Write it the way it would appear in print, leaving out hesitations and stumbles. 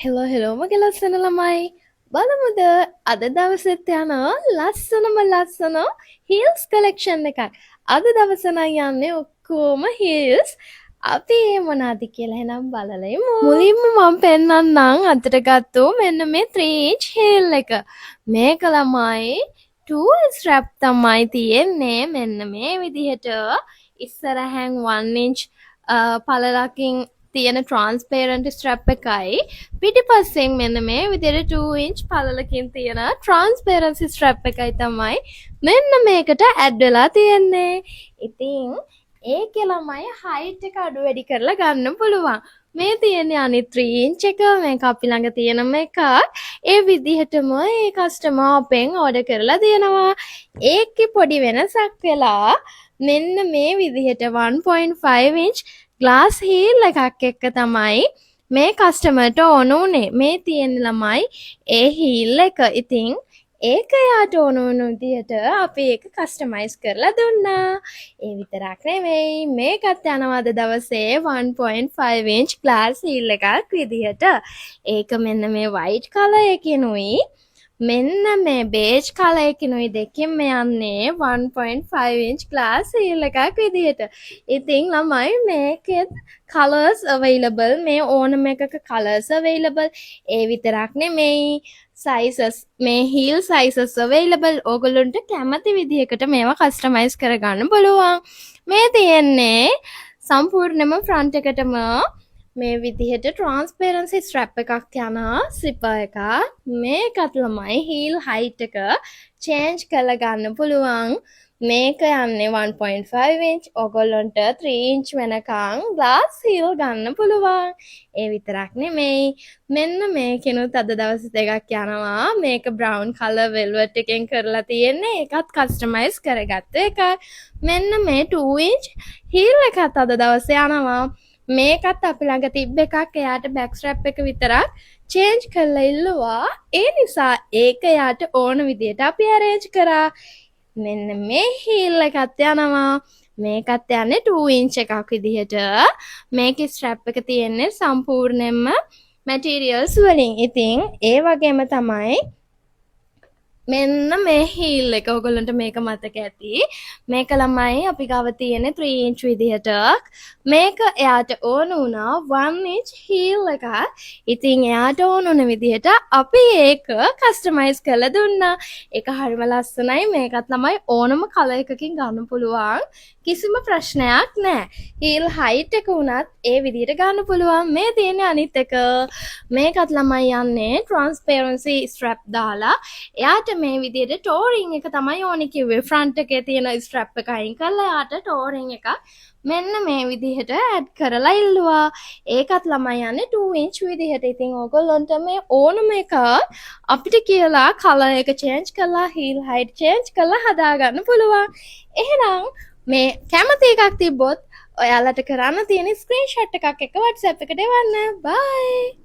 Hello මගේ ලස්සන ළමයි බලමුද අද දවසෙත් යන ලස්සනම ලස්සන හිල්ස් කලෙක්ෂන් එකක් අද දවසන යන්නේ ඔක්කෝම හිල්ස් අපි ඒ මොනාද කියලා එනම් බලලයිමු මුලින්ම මම පෙන්වන්නම් අතට ගත්තු මෙන්න මේ 3 inch heel එක මේක ළමයි 2 strap තමයි තියෙන්නේ මෙන්න මේ විදිහට ඉස්සරහෙන් 1 inch පළලකින් තියෙන ට්‍රන්ස්පේරන්ට් ස්ට්‍රැප් එකයි පිටිපස්සෙන් මෙන්න මේ විදිහට 2 inch පළලකින් තියෙන ට්‍රන්ස්පේරන්සි ස්ට්‍රැප් එකයි තමයි මෙන්න මේකට ඇඩ් වෙලා තියෙන්නේ. ඉතින් ඒකේ ළමයි හයිට් එක අඩු වැඩි කරලා ගන්න පුළුවන්. මේ තියෙන්නේ අනිත් 3 inch එක මේක අපි ළඟ තියෙනම එකක්. ඒ විදිහටම ඒ කස්ටමර් අපෙන් ඕඩර් කරලා දෙනවා. ඒකේ පොඩි වෙනසක් වෙලා මෙන්න මේ විදිහට 1.5 inch ග්ලාස් හීල් එකක් එක්ක තමයි මේ කස්ටමර්ට ඕන උනේ. මේ තියෙන ළමයි ඒ හීල් එක. ඉතින් ඒක යාට ඕන වුණු විදිහට අපි ඒක කස්ටමයිස් කරලා දුන්නා. ඒ විතරක් නෙමෙයි මේකත් යනවා අද දවසේ 1.5 inch ග්ලාස් හීල් එකක් විදිහට. ඒක මෙන්න මේ white color එකකිනුයි මෙන්න මේ බේජ් කලර් එකකිනුයි දෙකෙන්ම යන්නේ 1.5 inch glass heel එකක් විදිහට. ඉතින් ළමයි මේකෙත් colors available මේ ඕනම එකක colors available. ඒ විතරක් නෙමෙයි sizes මේ heel sizes available. ඕගොල්ලන්ට කැමති විදිහකට මේවා customize කරගන්න පුළුවන්. මේ තියෙන්නේ සම්පූර්ණයෙන්ම front එකටම මේ විදිහට ට්‍රන්ස්පේරන්සි ස්ට්‍රැප් එකක් යන සිපර් එකක්. මේකත් ළමයි හීල් හයිට් එක චේන්ජ් කරලා ගන්න පුළුවන්. මේක යන්නේ 1.5 inch. ඔයගොල්ලන්ට 3 inch වෙනකන් ග්ලාස් හීල් ගන්න පුළුවන්. ඒ විතරක් නෙමෙයි මෙන්න මේකෙනුත් අද දවස් දෙකක් යනවා. මේක බ්‍රවුන් කලර් වෙල්වෙට් එකෙන් කරලා තියෙන්නේ. ඒකත් කස්ටමයිස් කරගත්ත එකක්. මෙන්න මේ 2 inch හීල් එකත් අද දවසේ යනවා. මේකත් අපි ළඟ තිබ්බ එකක්. එයාට බැක් ස්ට්‍රැප් එක විතරක් චේන්ජ් කරලා ඉල්ලුවා. ඒ නිසා ඒක එයාට ඕන විදිහට අපි arrange කරා. මෙන්න මේ heel එකත් යනවා. මේකත් යන්නේ 2 inch එකක් විදිහට. මේකේ ස්ට්‍රැප් එක තියෙන්නේ සම්පූර්ණයෙන්ම materials වලින්. ඉතින් ඒ වගේම තමයි මෙන්න මේ heel එක. ඔයගොල්ලන්ට මේක මතක ඇති. මේක ළමයි අපි ගාව තියෙන 3 inch විදිහට. මේක එයාට ඕන වුණා 1 inch heel එකක්. ඉතින් එයාට ඕන වුණ විදිහට අපි ඒක කස්ටමයිස් කරලා දුන්නා. ඒක හරිම ලස්සනයි. මේකත් ළමයි ඕනම කලර් එකකින් ගන්න පුළුවන්. කිසිම ප්‍රශ්නයක් නැහැ. heel height එක උනත් ඒ විදිහට ගන්න පුළුවන්. මේ තියෙන අනිත් එක මේකත් ළමයි යන්නේ transparency strap දාලා. එයාට මේ විදිහට ටෝරින් එක තමයි ඕනි කිව්වේ. ෆ්‍රන්ට් එකේ තියෙන ස්ට්‍රැප් එක අයින් කරලා යාට ටෝරින් එක මෙන්න මේ විදිහට ඇඩ් කරලා ඉල්ලුවා. ඒකත් ළමයි යන්නේ 2 inch විදිහට. ඉතින් ඕගොල්ලන්ට මේ ඕනම එක අපිට කියලා කලර් එක චේන්ජ් කරලා heel height චේන්ජ් කරලා හදාගන්න පුළුවන්. එහෙනම් මේ කැමති එකක් තිබ්බොත් ඔයාලට කරන්න තියෙන ස්ක්‍රීන්ෂොට් එකක් එක WhatsApp එකට එවන්න. බයි.